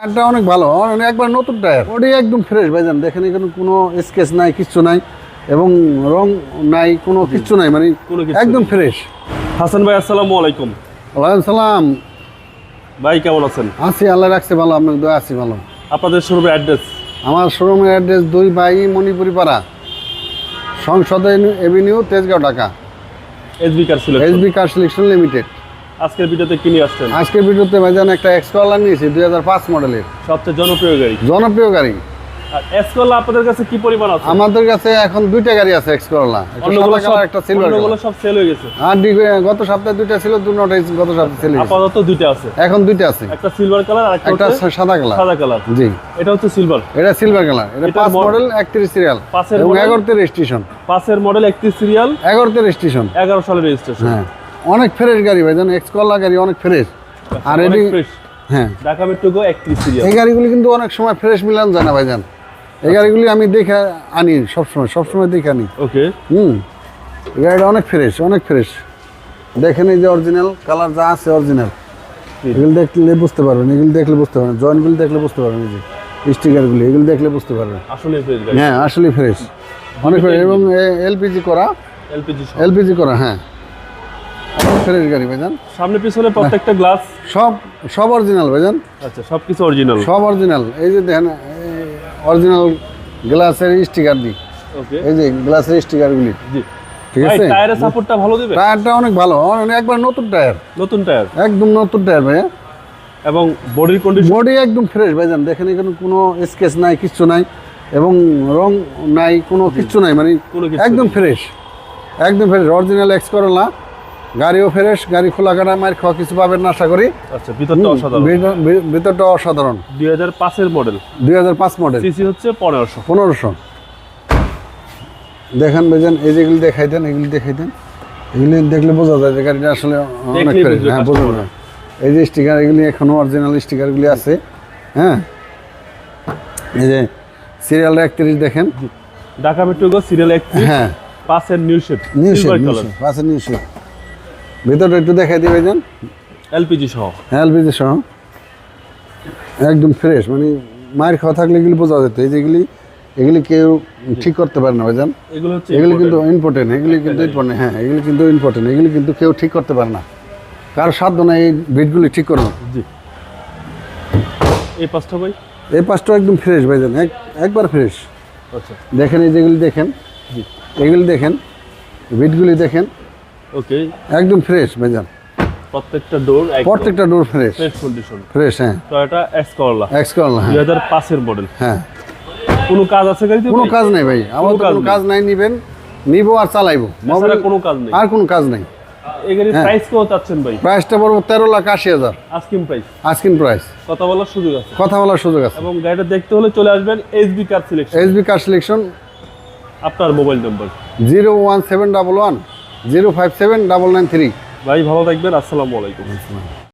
টায়ারটা অনেক ভালো, একবার নতুন টায়ার, বডি একদম ফ্রেশ ভাইজান। দেখেন এখানে কোনো স্কেচ নাই, কিচ্ছু নাই, এবং রং নাই, কোনো কিচ্ছু নাই, মানে একদম ফ্রেশ। হাসান ভাই আসসালামু আলাইকুম। ওয়ালাইকুম সালাম ভাই কেমন আছেন? আছি, আল্লাহ রাখছে ভালো, আপনার দোয়া আছি ভালো। আপনাদের শোরুমের অ্যাড্রেস? আমার শোরুমের অ্যাড্রেস 2 বাই মণিপুরি পাড়া, সংসদ Avenue, Tejgaon, Dhaka. SB car selection. SB car selection limited. আজকের ভিডিওতে কি নিয়ে আসছেন? আজকের ভিডিওতে ভাইজান একটা এক্সকলার নিয়েছি 2005 মডেলের, সবচেয়ে জনপ্রিয় গাড়ি। জনপ্রিয় গাড়ি। আর এসকলা আপনাদের কাছে কি পরিমাণ আছে? আমাদের কাছে এখন দুইটা গাড়ি আছে এক্সকলা, অন্যগুলো সব একটা সিলভার অন্যগুলো সব সেল হয়ে গেছে। আর গত সপ্তাহে দুইটা ছিল, দুটোটাই গত সপ্তাহে সেল হয়েছে। আপাতত দুইটা আছে, এখন দুইটা আছে, একটা সিলভার কালার আর একটা সাদা কালার। সাদা কালার, জি। এটা হচ্ছে সিলভার, এটা সিলভার কালার। এটা 5 মডেল, 31 সিরিয়াল এবং 11 রেজিস্ট্রেশন। 5 মডেল, 31 সিরিয়াল, 11 রেজিস্ট্রেশন, 11 সালের রেজিস্ট্রেশন। হ্যাঁ, অনেক ফ্রেশ গাড়ি ভাইজান, এক্সকলা গাড়ি অনেক ফ্রেশ। আর অনেক এটি ফ্রেশ। হ্যাঁ, ঢাকা মেট্রো গো 31 সিরিয়াল। এই গাড়িগুলি কিন্তু অনেক সময় ফ্রেশ মিলান যায় না ভাইজান। এই গাড়িগুলি আমি দেখে আনি, সবসময় দেখে আনি। ওকে। এই গাড়িটা অনেক ফ্রেশ, অনেক ফ্রেশ। দেখেন এই যে অরিজিনাল কালার যা আছে অরিজিনাল, এগুলো দেখলে বুঝতে পারবেন, এগুলো দেখলে বুঝতে পারবেন, জয়েন্টগুলো দেখলে বুঝতে পারবেন, এই যে স্টিকারগুলি, এগুলো দেখলে বুঝতে পারবেন। আসলে ফ্রেশ গাড়ি। হ্যাঁ, আসলে ফ্রেশ, অনেক ফ্রেশ। এবং এলপিজি করা, এলপিজি করা, হ্যাঁ, ফ্রেশ গাড়ি ভাইজান। সামনে পিছনে প্রত্যেকটা গ্লাস সব অরিজিনাল ভাইজান। আচ্ছা, সবকিছু অরিজিনাল। সব অরিজিনাল। এই যে দেখেন অরিজিনাল গ্লাসের স্টিকার দিই, ওকে। এই যে গ্লাসের স্টিকারগুলি, জি, ঠিক ভাই আছে। টায়ারের সাপোর্টটা ভালো দিবে? টায়ারটা অনেক ভালো, একবার নতুন টায়ার, নতুন টায়ার, একদম নতুন টায়ার ভাইয়া। এবং বডির কন্ডিশন? বডি একদম ফ্রেশ ভাইজান। দেখেন এখানে কোনো স্কেচ নাই, কিচ্ছু নাই, এবং রং নাই, কোনো কিচ্ছু নাই, মানে একদম ফ্রেশ, একদম ফ্রেশ। অরিজিনাল এক্সকলা গাড়িও ফ্রেশ, গাড়ি খোলা কাটা মার খাওয়া কিছু পাবেন না আশা করি। আচ্ছা, ভিতরটা অসাধারণ। ভিতরটা অসাধারণ। 2005 মডেল, 2005 মডেল, সিসি হচ্ছে 1500। 1500। দেখেন ভাইজান, এই যেগুলি দেখাই দেন, এগুলি দেখাই দেন, এগুলি দেখলে বোঝা যায় যে গাড়িটা আসলে অনেক ফ্রেশ। হ্যাঁ, বোঝা যায়। এই যে স্টিকার, এগুলি এখনো অরিজিনাল স্টিকারগুলি আছে। হ্যাঁ, এই যে সিরিয়াল 31 দেখেন, ঢাকা মেট্রো গো সিরিয়াল 31। হ্যাঁ, 5 new shape, new silver shape, colour, পাশে নিউ শেপ। ভিতরটা একটু দেখাই দিই ভাইজান, এলপিজি সহ। এলপিজি সহ, একদম ফ্রেশ, মানে মায়ের খাওয়া থাকলে এগুলি বোঝা যেত। এই যেগুলি, এগুলি কেউ ঠিক করতে পারে না ভাইজান। এগুলো হচ্ছে এগুলি কিন্তু ইম্পর্টেন্ট, এগুলি কিন্তু ইম্পর্টেন্ট। হ্যাঁ, এগুলি কিন্তু ইম্পর্টেন্ট, এগুলি কিন্তু কেউ ঠিক করতে পারে না, কারো সাধ্য না এই বিটগুলি ঠিক করবে। জি। এই পাঁচটা ভাই? এই পাঁচটা একদম ফ্রেশ ভাইজান, একবার ফ্রেশ। আচ্ছা, দেখেন এই যেগুলি দেখেন, জি, এগুলি দেখেন, বিটগুলি দেখেন, ওকে। একদম ফ্রেশ ভাইজান। প্রত্যেকটা ডোর, প্রত্যেকটা ডোর ফ্রেশ, ফ্রেশ কন্ডিশন, ফ্রেশ। হ্যাঁ, টয়োটা এক্সকলা, এক্সকলা, হ্যাঁ, 2005 মডেল। হ্যাঁ। কোনো কাজ আছে গাড়িতে? কোনো কাজ নেই ভাই, আমার তো কোনো কাজ নাই। নিব আর চালাইবো, মোবাইলে কোনো কাজ নেই, আর কোনো কাজ নেই। এই গাড়ির প্রাইস কত চাচ্ছেন ভাই? প্রাইসটা পড়বো 13,80,000 আস্কিং প্রাইস। আস্কিং প্রাইস, কথা বলার সুযোগ আছে, কথা বলার সুযোগ আছে। এবং গাড়িটা দেখতে হলে চলে আসবেন SB car selection. SB car selection. আপনার মোবাইল নাম্বার? 01711 057 993। ভাই ভালো থাকবেন, আসসালামু আলাইকুম।